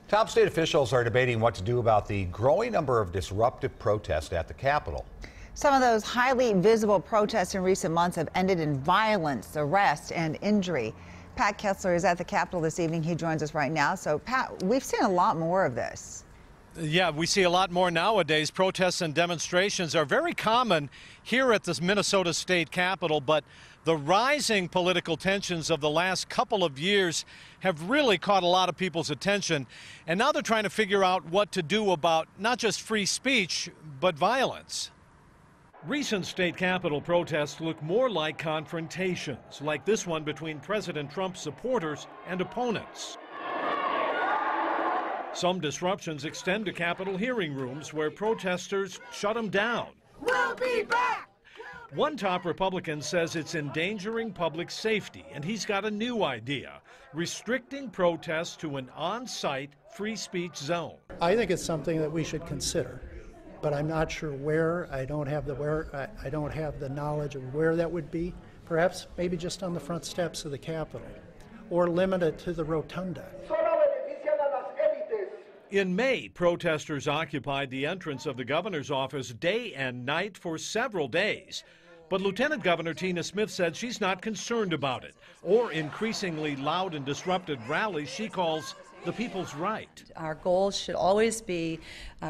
Top state officials are debating what to do about the growing number of disruptive protests at the Capitol. Some of those highly visible protests in recent months have ended in violence, arrest, and injury. Pat Kessler is at the Capitol this evening. He joins us right now. So, Pat, we've seen a lot more of this. Yeah, we see a lot more nowadays. Protests and demonstrations are very common here at the Minnesota State Capitol, but the rising political tensions of the last couple of years have really caught a lot of people's attention. And now they're trying to figure out what to do about not just free speech, but violence. Recent state capitol protests look more like confrontations, like this one between President Trump's supporters and opponents. Some disruptions extend to Capitol hearing rooms where protesters shut them down. We'll be back! One top Republican says it's endangering public safety, and he's got a new idea, restricting protests to an on-site free speech zone. I think it's something that we should consider, but I'm not sure where. I don't have the knowledge of where that would be. Perhaps maybe just on the front steps of the Capitol, or limit it to the rotunda. In May, protesters occupied the entrance of the governor's office day and night for several days. But Lieutenant Governor Tina Smith said she's not concerned about it, or increasingly loud and disrupted rallies she calls the people's right. Our goal should always be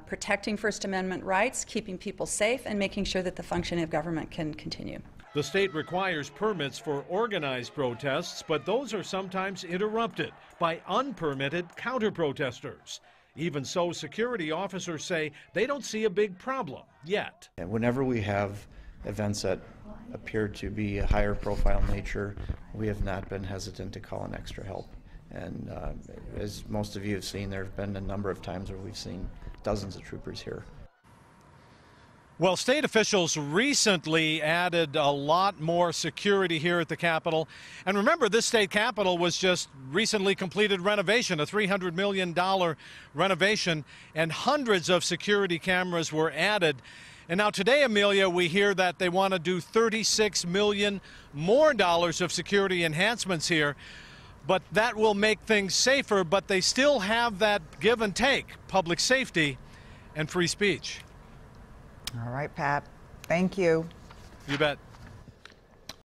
protecting First Amendment rights, keeping people safe, and making sure that the functioning of government can continue. The state requires permits for organized protests, but those are sometimes interrupted by unpermitted counter-protesters. Even so, security officers say they don't see a big problem yet. And whenever we have events that appear to be a higher profile nature, we have not been hesitant to call in extra help. And as most of you have seen, there have been a number of times where we've seen dozens of troopers here. Well, state officials recently added a lot more security here at the Capitol. And remember, this state Capitol was just recently completed renovation, a $300 million renovation, and hundreds of security cameras were added. And now today, Amelia, we hear that they want to do $36 million more of security enhancements here. But that will make things safer, but they still have that give and take, public safety and free speech. All right, Pat. Thank you. You bet.